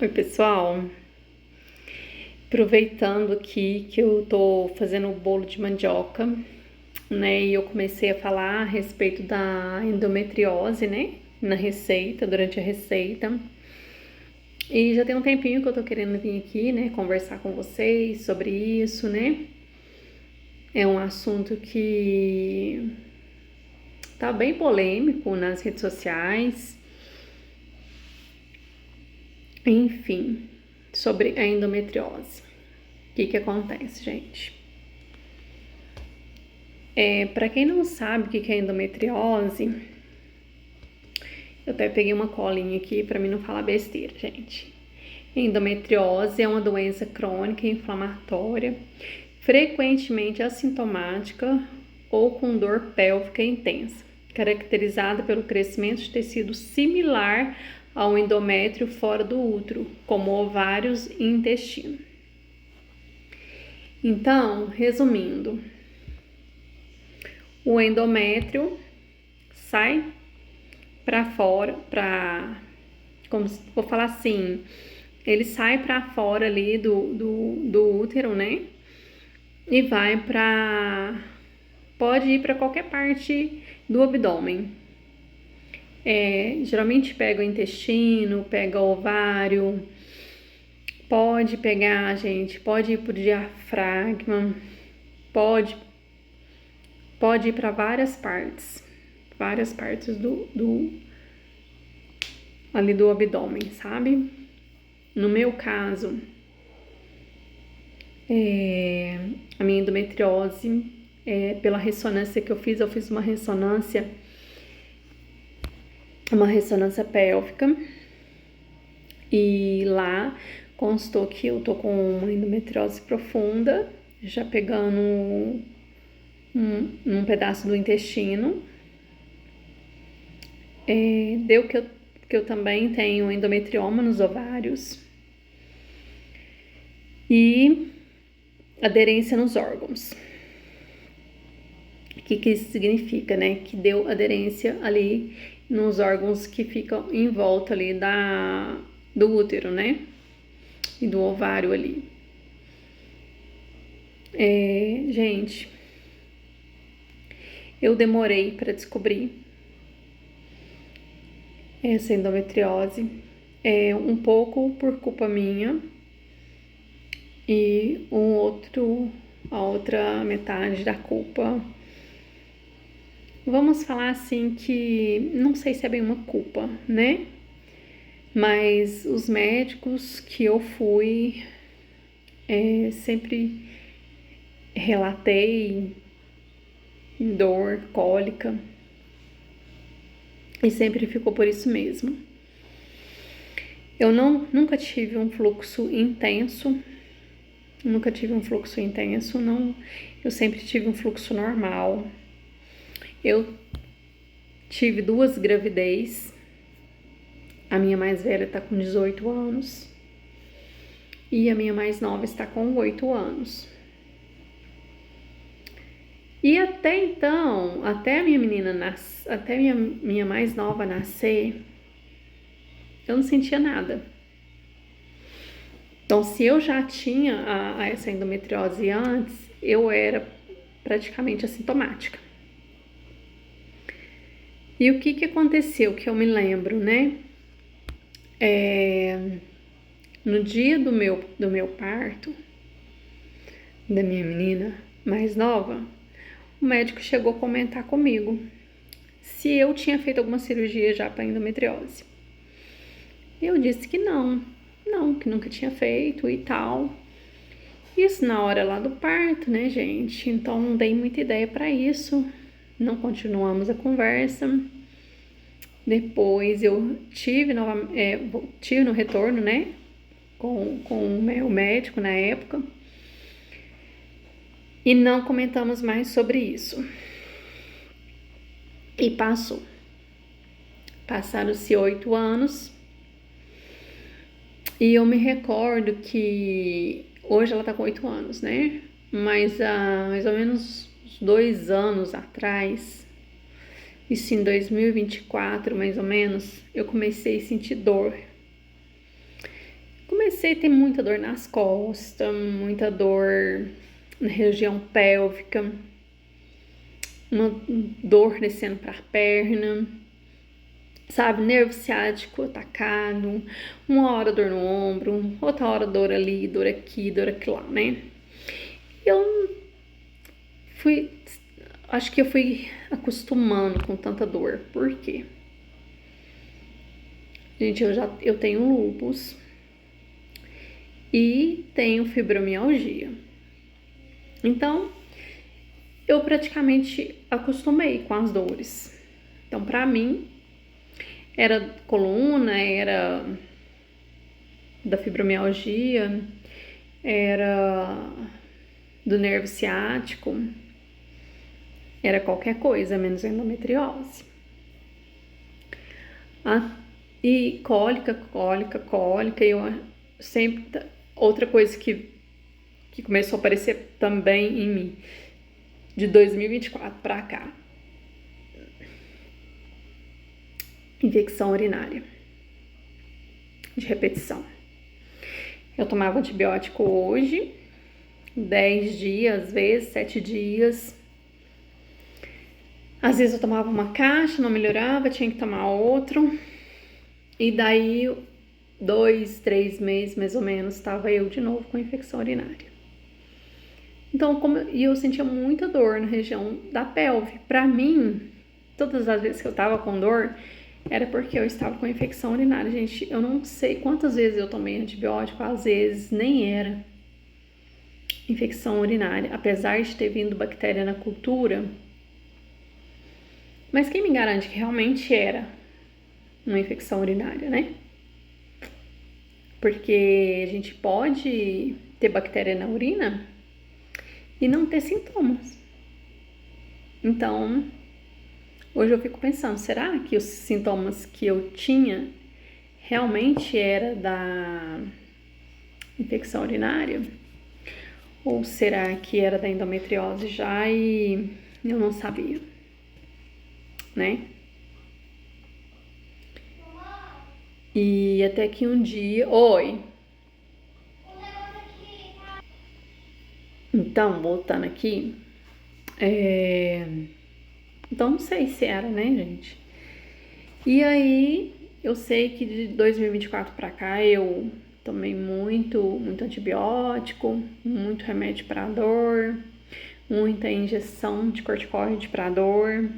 Oi, pessoal. Aproveitando aqui que eu tô fazendo o bolo de mandioca, né? E eu comecei a falar a respeito da endometriose, né? Na receita, durante a receita. E já tem um tempinho que eu tô querendo vir aqui, né? Conversar com vocês sobre isso, né? É um assunto que tá bem polêmico nas redes sociais. Enfim, sobre a endometriose. O que acontece, gente? Para quem não sabe o que é endometriose, eu até peguei uma colinha aqui para mim não falar besteira, gente. Endometriose é uma doença crônica e inflamatória, frequentemente assintomática ou com dor pélvica intensa, caracterizada pelo crescimento de tecido similar ao endométrio fora do útero, como ovários e intestino. Então, resumindo, o endométrio sai para fora, vou falar assim, ele sai para fora ali do útero, né? E pode ir para qualquer parte do abdômen. Geralmente pega o intestino, pega o ovário, pode pegar, gente, pode ir pro diafragma, pode ir para várias partes ali do abdômen, sabe? No meu caso, a minha endometriose, pela ressonância que eu fiz uma ressonância pélvica, e lá constou que eu tô com uma endometriose profunda, já pegando um pedaço do intestino. Deu que eu também tenho endometrioma nos ovários e aderência nos órgãos. O que isso significa, né? Que deu aderência ali nos órgãos que ficam em volta ali do útero, né? E do ovário ali. Gente, eu demorei para descobrir essa endometriose, um pouco por culpa minha e a outra metade da culpa. Vamos falar assim que não sei se é bem uma culpa, né? Mas os médicos que eu fui sempre relatei dor, cólica, e sempre ficou por isso mesmo. Eu nunca tive um fluxo intenso, não. Eu sempre tive um fluxo normal. Eu tive 2 gravidez. A minha mais velha está com 18 anos e a minha mais nova está com 8 anos. E até então, até a minha mais nova nascer, eu não sentia nada. Então, se eu já tinha essa endometriose antes, eu era praticamente assintomática. E o que aconteceu, que eu me lembro, né? No dia do meu parto, da minha menina mais nova, o médico chegou a comentar comigo se eu tinha feito alguma cirurgia já para endometriose. Eu disse que não, que nunca tinha feito e tal. Isso na hora lá do parto, né, gente? Então não dei muita ideia para isso. Não continuamos a conversa. Depois eu tive no retorno, né, com o meu médico na época. E não comentamos mais sobre isso. E passou. Passaram-se 8 anos. E eu me recordo que hoje ela tá com 8 anos, né? Mas há mais ou menos 2 anos atrás, isso em 2024, mais ou menos, eu comecei a sentir dor. comecei a ter muita dor nas costas, muita dor na região pélvica, uma dor descendo para a perna, sabe, nervo ciático atacado, uma hora dor no ombro, outra hora dor ali, dor aqui, dor aqui lá, né? Eu acho que eu fui acostumando com tanta dor. Por quê? Gente, eu tenho lúpus e tenho fibromialgia. Então, eu praticamente acostumei com as dores. Então, pra mim, era coluna, era da fibromialgia, era do nervo ciático, era qualquer coisa, menos endometriose. E cólica, e eu sempre... Outra coisa que começou a aparecer também em mim, de 2024 pra cá, infecção urinária, de repetição. Eu tomava antibiótico hoje, 10 dias, às vezes 7 dias. Às vezes eu tomava uma caixa, não melhorava, tinha que tomar outro. E daí, 2, 3 meses, mais ou menos, estava eu de novo com infecção urinária. Então, eu sentia muita dor na região da pelve. Pra mim, todas as vezes que eu tava com dor, era porque eu estava com infecção urinária. Gente, eu não sei quantas vezes eu tomei antibiótico, às vezes nem era infecção urinária, apesar de ter vindo bactéria na cultura. Mas quem me garante que realmente era uma infecção urinária, né? Porque a gente pode ter bactéria na urina e não ter sintomas. Então, hoje eu fico pensando, será que os sintomas que eu tinha realmente era da infecção urinária? Ou será que era da endometriose já e eu não sabia, né? E até que um dia... Oi! Então, voltando aqui... Então, não sei se era, né, gente? E aí, eu sei que de 2024 pra cá, eu tomei muito antibiótico, muito remédio pra dor, muita injeção de corticoide pra dor,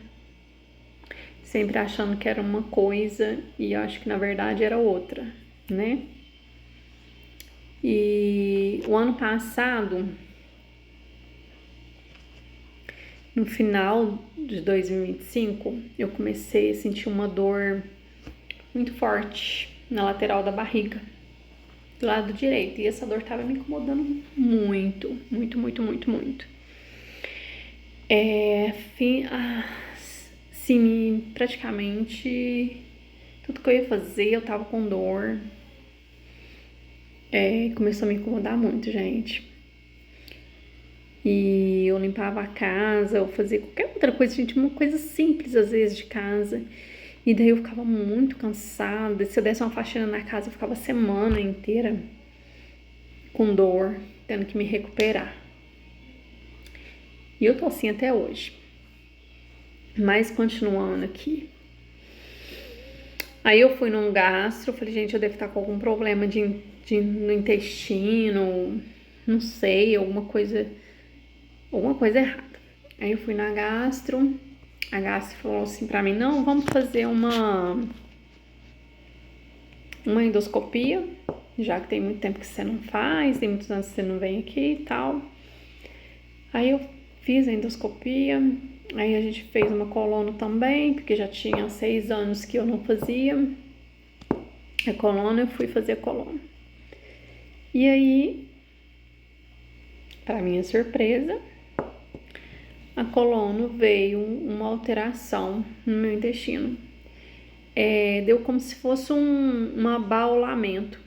sempre achando que era uma coisa e eu acho que na verdade era outra, né? E o ano passado, no final de 2025, eu comecei a sentir uma dor muito forte na lateral da barriga, do lado direito, e essa dor tava me incomodando muito. Sim, praticamente tudo que eu ia fazer eu tava com dor. Começou a me incomodar muito, gente. E eu limpava a casa, eu fazia qualquer outra coisa, gente, uma coisa simples às vezes de casa. E daí eu ficava muito cansada. Se eu desse uma faxina na casa, eu ficava a semana inteira com dor, tendo que me recuperar. E eu tô assim até hoje. Mas continuando aqui. Aí eu fui num gastro, falei, gente, eu devo estar com algum problema no intestino, não sei, alguma coisa errada. Aí eu fui na gastro, a gastro falou assim pra mim, não, vamos fazer uma endoscopia, já que tem muito tempo que você não faz, tem muitos anos que você não vem aqui e tal. Aí eu fiz a endoscopia, aí a gente fez uma colono também, porque já tinha 6 anos que eu não fazia a colono, eu fui fazer a colono. E aí, para minha surpresa, a colono veio uma alteração no meu intestino. Deu como se fosse um abaulamento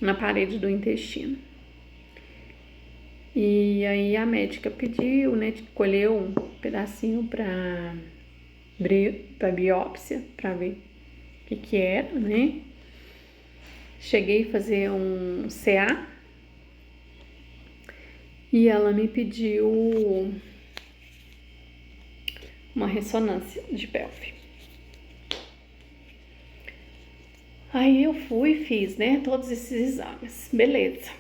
na parede do intestino. E aí a médica pediu, né, colheu um pedacinho para biópsia, para ver o que era, né? cheguei a fazer um CA e ela me pediu uma ressonância de pelve. Aí eu fui e fiz, né, todos esses exames, beleza.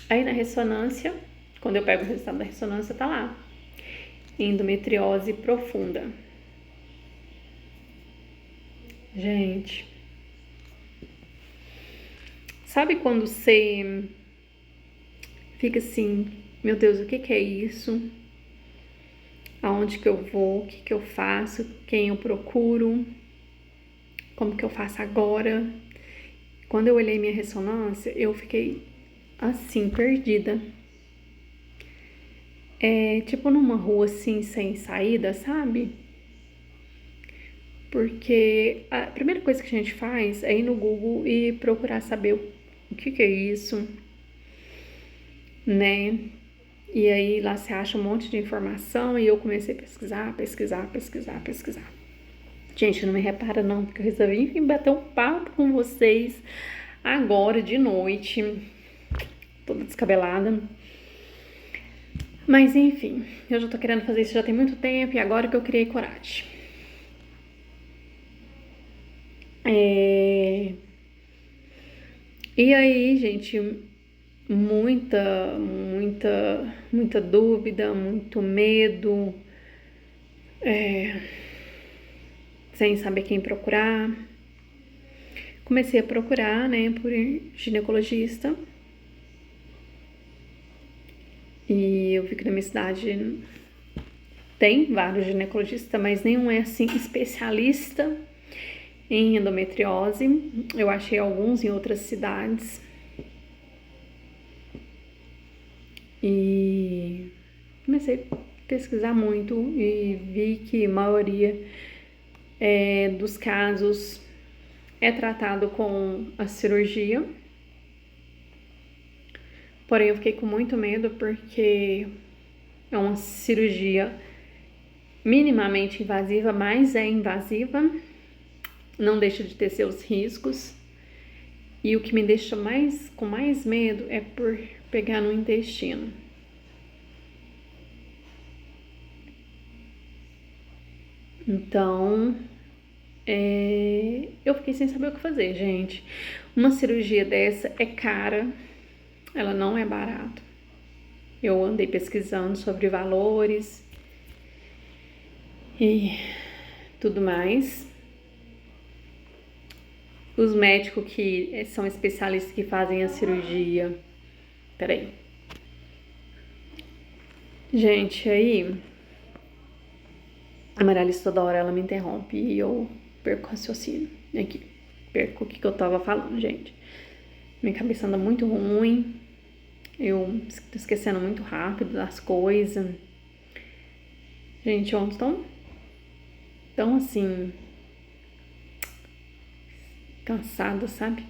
Aí na ressonância, quando eu pego o resultado da ressonância, tá lá, endometriose profunda. Gente, sabe quando você fica assim, meu Deus, o que que é isso? Aonde que eu vou? O que que eu faço? Quem eu procuro? Como que eu faço agora? Quando eu olhei minha ressonância, eu fiquei assim, perdida. Tipo numa rua assim, sem saída, sabe? Porque a primeira coisa que a gente faz é ir no Google e procurar saber o que que é isso, né? E aí lá você acha um monte de informação e eu comecei a pesquisar. Gente, não me repara não, porque eu resolvi vir bater um papo com vocês agora de noite, toda descabelada. Mas enfim, eu já tô querendo fazer isso já tem muito tempo e agora que eu criei coragem. E aí, gente, muita dúvida, muito medo, sem saber quem procurar. Comecei a procurar, né, por ginecologista. E eu vi que na minha cidade tem vários ginecologistas, mas nenhum é assim especialista em endometriose. Eu achei alguns em outras cidades. E comecei a pesquisar muito e vi que a maioria dos casos é tratado com a cirurgia. Porém, eu fiquei com muito medo porque é uma cirurgia minimamente invasiva, mas é invasiva, não deixa de ter seus riscos. E o que me deixa com mais medo é por pegar no intestino. Então, eu fiquei sem saber o que fazer, gente. Uma cirurgia dessa é cara, ela não é barata. Eu andei pesquisando sobre valores e tudo mais. Os médicos que são especialistas que fazem a cirurgia. Peraí. Gente, aí a Marialice toda hora ela me interrompe e eu perco o raciocínio. Aqui, perco o que eu tava falando, gente. Minha cabeça anda muito ruim. Eu tô esquecendo muito rápido das coisas. Gente, ontem tão assim, cansada, sabe?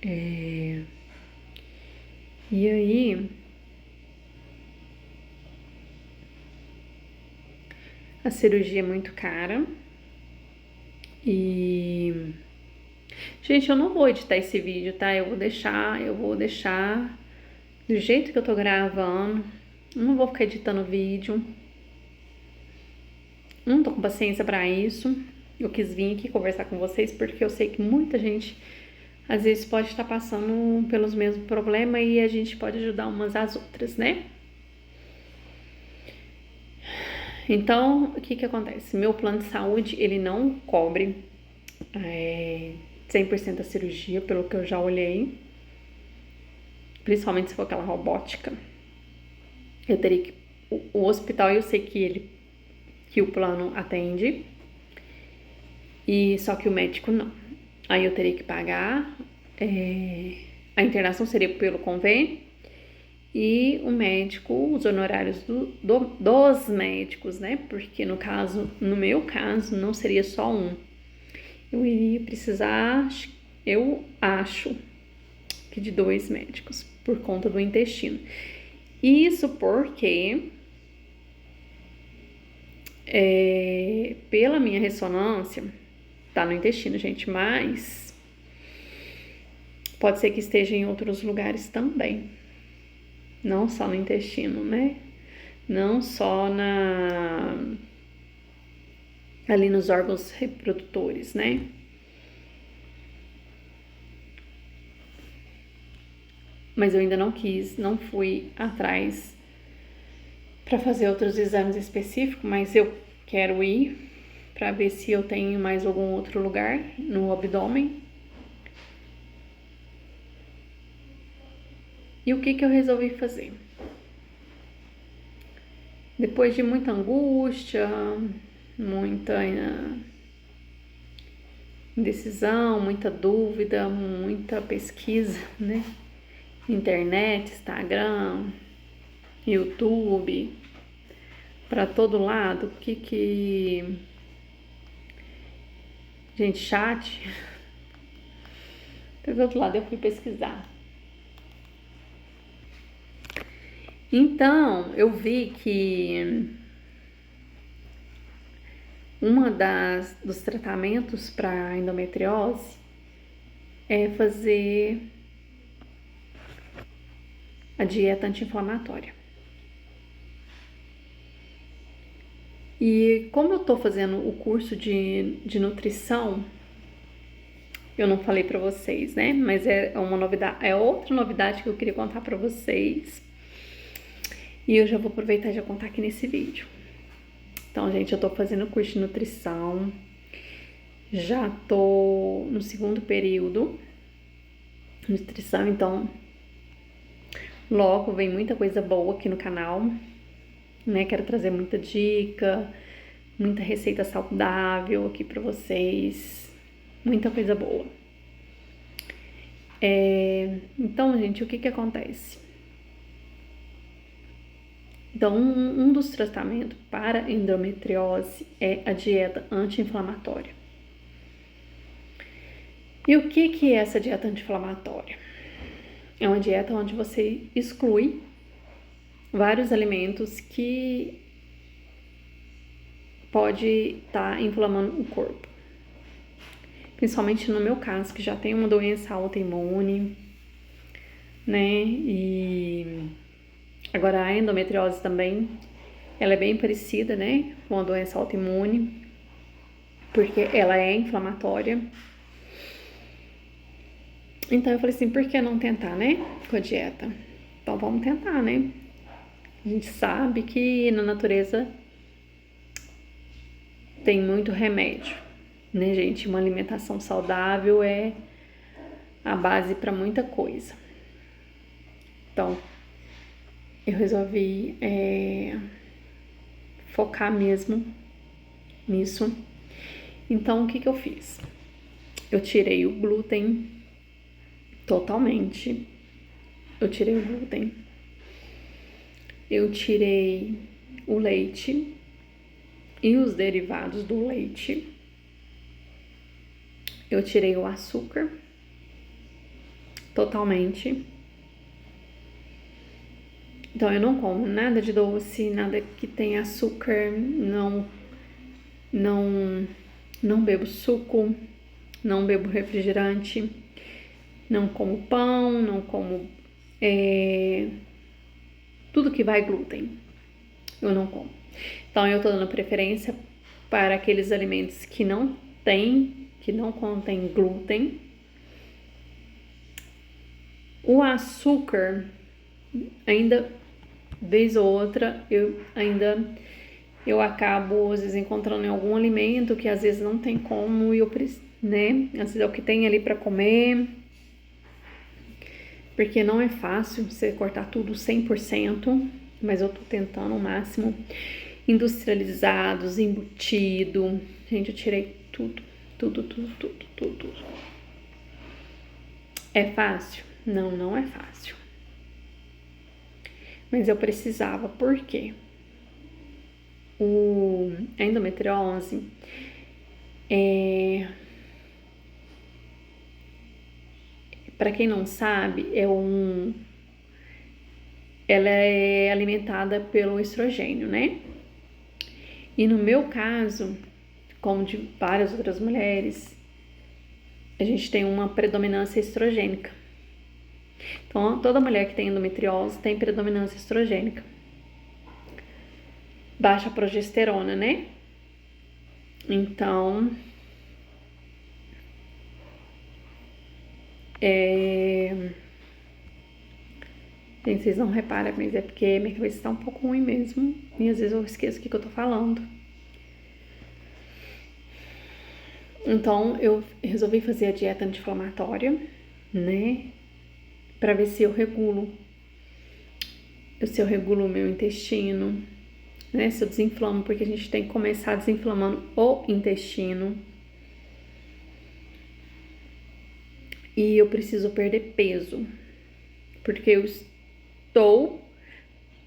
E aí, a cirurgia é muito cara. E gente, eu não vou editar esse vídeo, tá? Eu vou deixar do jeito que eu tô gravando. Não vou ficar editando vídeo. Não tô com paciência pra isso. Eu quis vir aqui conversar com vocês porque eu sei que muita gente às vezes pode estar passando pelos mesmos problemas e a gente pode ajudar umas às outras, né? Então, o que que acontece? Meu plano de saúde, ele não cobre 100% da cirurgia, pelo que eu já olhei. Principalmente se for aquela robótica. Eu teria que... O hospital, eu sei que o plano atende. E só que o médico não. Aí eu teria que pagar. A internação seria pelo convênio. E o médico, os honorários dos médicos, né? Porque no meu caso, não seria só um. Eu iria precisar, eu acho, que de 2 médicos, por conta do intestino. Isso porque pela minha ressonância, tá no intestino, gente, mas pode ser que esteja em outros lugares também. Não só no intestino, né? Não só ali nos órgãos reprodutores, né? Mas eu ainda não fui atrás para fazer outros exames específicos, mas eu quero ir para ver se eu tenho mais algum outro lugar no abdômen. E o que eu resolvi fazer? Depois de muita angústia, muita indecisão, muita dúvida, muita pesquisa, né? Internet, Instagram, YouTube, para todo lado, gente, chat. Do outro lado eu fui pesquisar. Então, eu vi que dos tratamentos para endometriose é fazer a dieta anti-inflamatória. E como eu tô fazendo o curso de nutrição, eu não falei para vocês, né? Mas é uma novidade, é outra novidade que eu queria contar para vocês. E eu já vou aproveitar e já contar aqui nesse vídeo. Então, gente, eu tô fazendo o curso de nutrição. Já tô no segundo período de nutrição, então logo vem muita coisa boa aqui no canal, né? Quero trazer muita dica, muita receita saudável aqui pra vocês, muita coisa boa. Então, gente, o que acontece? Então, um dos tratamentos para endometriose é a dieta anti-inflamatória. E o que é essa dieta anti-inflamatória? É uma dieta onde você exclui vários alimentos que pode estar inflamando o corpo. Principalmente no meu caso, que já tem uma doença autoimune, né? E agora a endometriose também, ela é bem parecida, né? Com a doença autoimune, porque ela é inflamatória. Então eu falei assim, por que não tentar, né? Com a dieta. Então vamos tentar, né? A gente sabe que na natureza tem muito remédio, né, gente? Uma alimentação saudável é a base para muita coisa. Então, eu resolvi focar mesmo nisso. Então, o que eu fiz? Eu tirei o glúten totalmente. Eu tirei o glúten. Eu tirei o leite e os derivados do leite. Eu tirei o açúcar totalmente. Então eu não como nada de doce, nada que tenha açúcar, não bebo suco, não bebo refrigerante, não como pão, não como tudo que vai glúten. Eu não como. Então eu tô dando preferência para aqueles alimentos que não contém glúten. O açúcar, ainda vez ou outra, eu acabo às vezes encontrando em algum alimento que às vezes não tem como, né? Às vezes é o que tem ali para comer, porque não é fácil você cortar tudo 100%, mas eu tô tentando o máximo. Industrializados, embutido, gente, eu tirei tudo. É fácil? Não é fácil. Mas eu precisava, por quê? A endometriose para quem não sabe, ela é alimentada pelo estrogênio, né? E no meu caso, como de várias outras mulheres, a gente tem uma predominância estrogênica. Então, toda mulher que tem endometriose tem predominância estrogênica. Baixa progesterona, né? Então, gente, vocês não reparam, mas é porque minha cabeça tá um pouco ruim mesmo. E às vezes eu esqueço o que eu tô falando. Então, eu resolvi fazer a dieta anti-inflamatória, né? Pra ver se eu regulo o meu intestino, né? Se eu desinflamo, porque a gente tem que começar desinflamando o intestino. E eu preciso perder peso, porque eu estou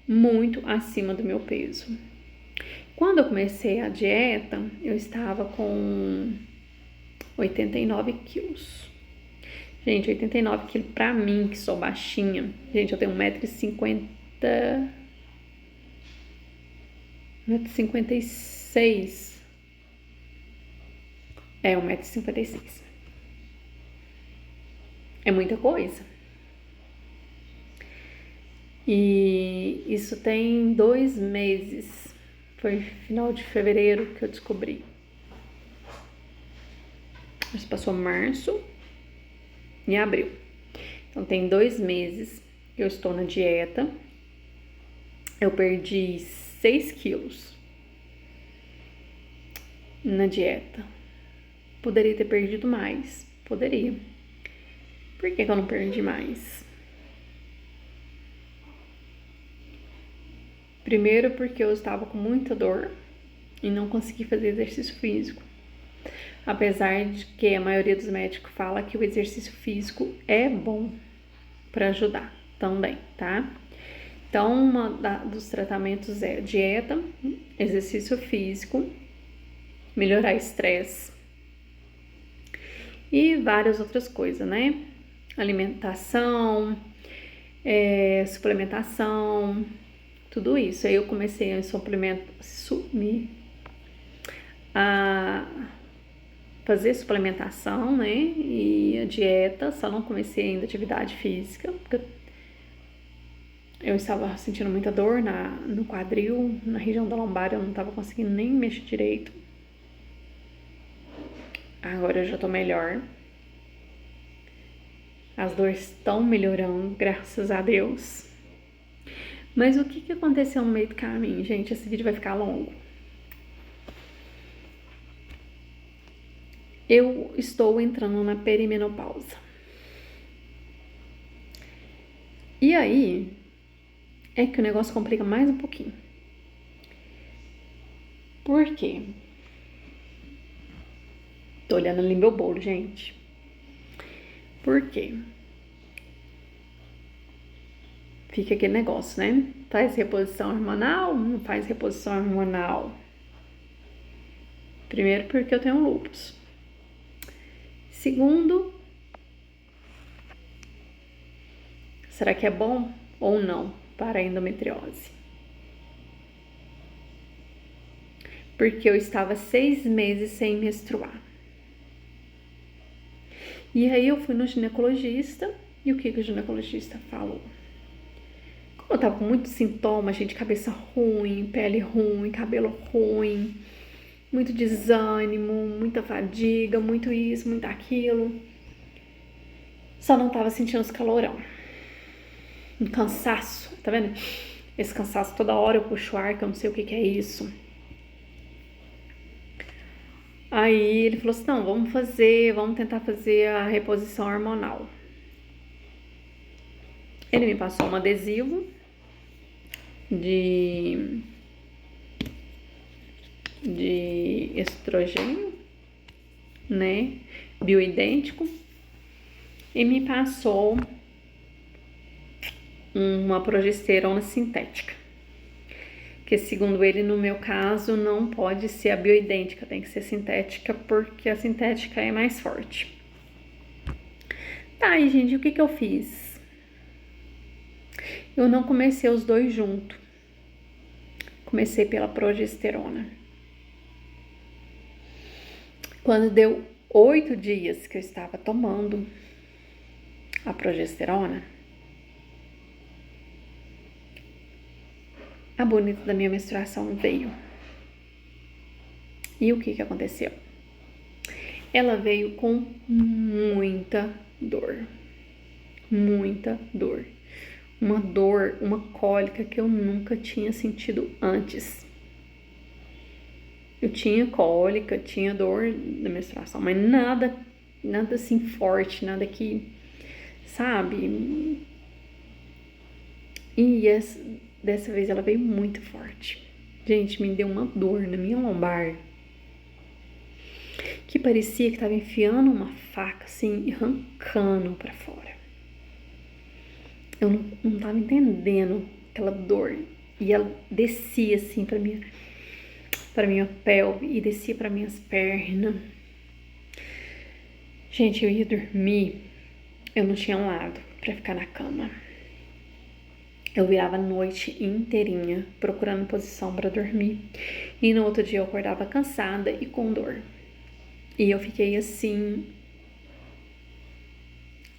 muito acima do meu peso. Quando eu comecei a dieta, eu estava com 89 quilos. Gente, 89 quilos pra mim, que sou baixinha. Gente, eu tenho 1,50m. 1,56m. 1,56m. É muita coisa. E isso tem 2 meses. Foi final de fevereiro que eu descobri. Mas passou março e abril. Então tem 2 meses que eu estou na dieta. Eu perdi 6 quilos na dieta. Poderia ter perdido mais. Poderia. Por que eu não perdi mais? Primeiro porque eu estava com muita dor e não consegui fazer exercício físico. Apesar de que a maioria dos médicos fala que o exercício físico é bom para ajudar também, tá? Então, dos tratamentos é dieta, exercício físico, melhorar estresse e várias outras coisas, né? Alimentação, suplementação, tudo isso. Aí eu comecei a fazer suplementação, né? E a dieta, só não comecei ainda atividade física, porque eu estava sentindo muita dor no quadril, na região da lombar, eu não estava conseguindo nem mexer direito. Agora eu já tô melhor. As dores estão melhorando, graças a Deus. Mas o que aconteceu no meio do caminho, gente? Esse vídeo vai ficar longo. Eu estou entrando na perimenopausa. E aí é que o negócio complica mais um pouquinho. Por quê? Tô olhando ali meu bolo, gente. Por quê? Fica aquele negócio, né? Faz reposição hormonal? Não faz reposição hormonal? Primeiro, porque eu tenho lúpus. Segundo, será que é bom ou não para a endometriose? Porque eu estava 6 meses sem menstruar. E aí eu fui no ginecologista, e o que o ginecologista falou? Como eu tava com muitos sintomas, gente, cabeça ruim, pele ruim, cabelo ruim, muito desânimo, muita fadiga, muito isso, muito aquilo. Só não tava sentindo os calorão. Um cansaço, tá vendo? Esse cansaço toda hora eu puxo ar, que eu não sei o que é isso. Aí ele falou assim, não, vamos tentar fazer a reposição hormonal. Ele me passou um adesivo de estrogênio, né, bioidêntico, e me passou uma progesterona sintética, que segundo ele, no meu caso, não pode ser a bioidêntica, tem que ser sintética, porque a sintética é mais forte. Tá, e gente, o que eu fiz? Eu não comecei os dois juntos. Comecei pela progesterona. Quando deu 8 dias que eu estava tomando a progesterona, a bonita da minha menstruação veio. E o que aconteceu? Ela veio com muita dor. Muita dor. Uma dor, uma cólica que eu nunca tinha sentido antes. Eu tinha cólica, tinha dor na menstruação, mas nada assim forte, nada que, sabe? E dessa vez ela veio muito forte. Gente, me deu uma dor na minha lombar que parecia que tava enfiando uma faca assim e arrancando pra fora. Eu não tava entendendo aquela dor. E ela descia assim pra minha pelve e descia pra minhas pernas. Gente, eu ia dormir, eu não tinha um lado pra ficar na cama. Eu virava a noite inteirinha procurando posição pra dormir. E no outro dia eu acordava cansada e com dor. E eu fiquei assim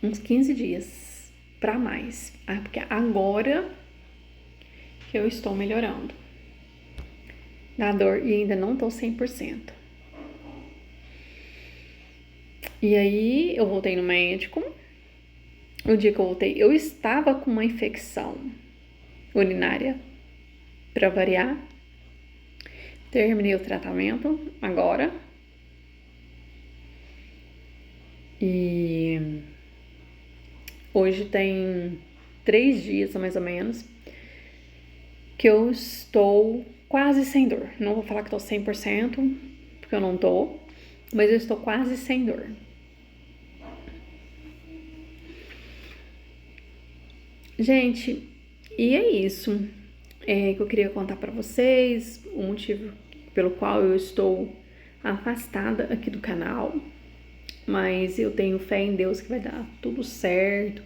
uns 15 dias pra mais. Porque agora que eu estou melhorando da dor e ainda não tô 100%. E aí eu voltei no médico. O dia que eu voltei, eu estava com uma infecção urinária, pra variar. Terminei o tratamento agora. E hoje tem 3 dias, mais ou menos, que eu estou quase sem dor. Não vou falar que tô 100%, porque eu não tô, mas eu estou quase sem dor. Gente, e é isso que eu queria contar pra vocês, o motivo pelo qual eu estou afastada aqui do canal, mas eu tenho fé em Deus que vai dar tudo certo,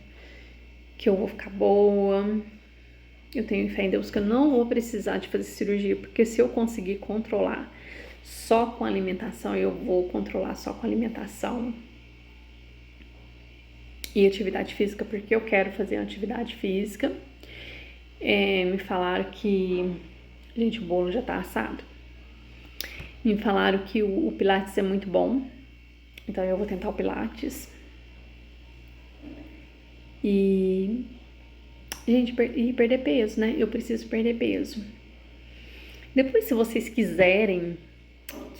que eu vou ficar boa. Eu tenho fé em Deus que eu não vou precisar de fazer cirurgia, porque se eu conseguir controlar só com alimentação, eu vou controlar só com alimentação e atividade física, porque eu quero fazer atividade física. Me falaram que... Gente, o bolo já tá assado. Me falaram que o Pilates é muito bom, então eu vou tentar o Pilates. E... Gente, e perder peso, né? Eu preciso perder peso. Depois, se vocês quiserem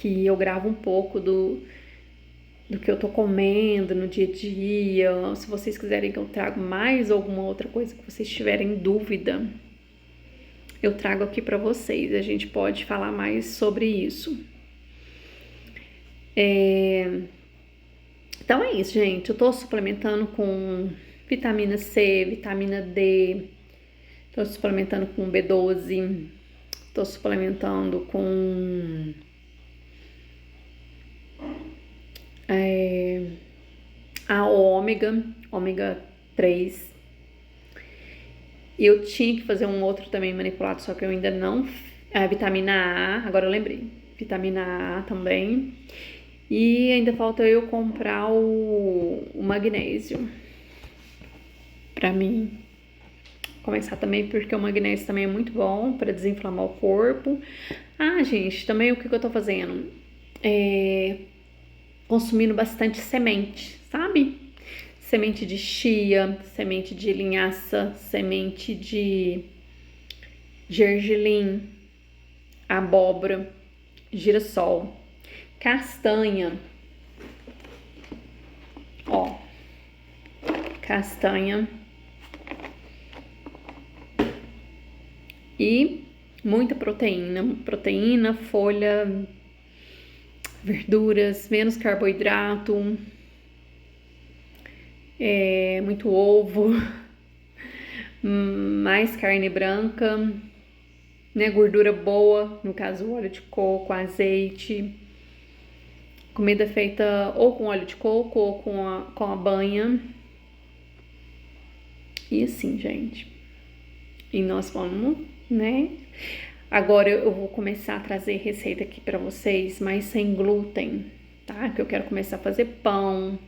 que eu grave um pouco do que eu tô comendo no dia a dia, se vocês quiserem que eu traga mais alguma outra coisa que vocês tiverem dúvida, eu trago aqui pra vocês. A gente pode falar mais sobre isso. Então é isso, gente. Eu tô suplementando com vitamina C, vitamina D, tô suplementando com B12, tô suplementando com a ômega 3. Eu tinha que fazer um outro também manipulado, só que eu ainda não... A vitamina A, agora eu lembrei. Vitamina A também. E ainda falta eu comprar o magnésio. Pra mim começar também, porque o magnésio também é muito bom pra desinflamar o corpo. Ah, gente, também o que eu tô fazendo? Consumindo bastante semente, sabe? Semente de chia, semente de linhaça, semente de gergelim, abóbora, girassol, castanha. Ó, castanha. E muita proteína, folha, verduras, menos carboidrato, muito ovo, mais carne branca, né, gordura boa, no caso óleo de coco, azeite, comida feita ou com óleo de coco ou com a banha. E assim, gente. E nós vamos, né? Agora eu vou começar a trazer receita aqui pra vocês, mas sem glúten. tá? Que eu quero começar a fazer pão.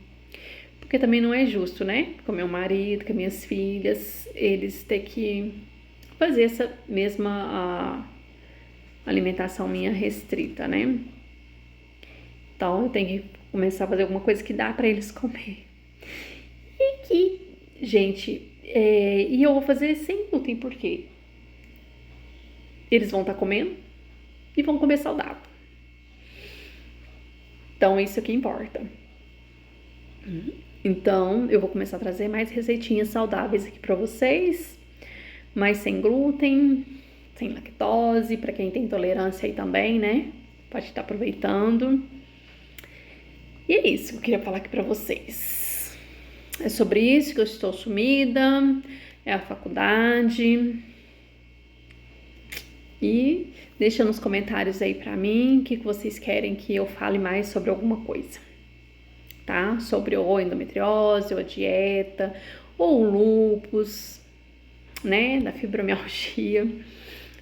Porque também não é justo, né? Com meu marido, com minhas filhas, eles ter que fazer essa mesma alimentação minha restrita, né? Então eu tenho que começar a fazer alguma coisa que dá pra eles comer. E que, gente, e eu vou fazer sem glúten, porque eles vão estar comendo e vão comer saudável. Então isso que importa. Então eu vou começar a trazer mais receitinhas saudáveis aqui pra vocês, mas sem glúten, sem lactose, pra quem tem intolerância aí também, né? Pode estar aproveitando. E é isso que eu queria falar aqui pra vocês. É sobre isso que eu estou sumida, é a faculdade. E deixa nos comentários aí pra mim o que vocês querem que eu fale mais sobre alguma coisa, tá? Sobre ou endometriose, ou a dieta, ou o lúpus, né? Da fibromialgia.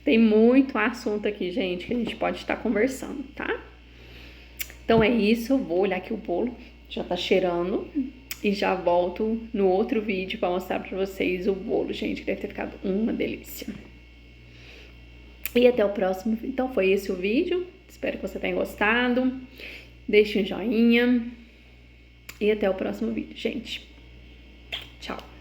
Tem muito assunto aqui, gente, que a gente pode estar conversando, tá? Então é isso, eu vou olhar aqui o bolo, já tá cheirando. E já volto no outro vídeo para mostrar para vocês o bolo, gente, que deve ter ficado uma delícia. E até o próximo. Então foi esse o vídeo. Espero que você tenha gostado. Deixe um joinha. E até o próximo vídeo, gente. Tchau.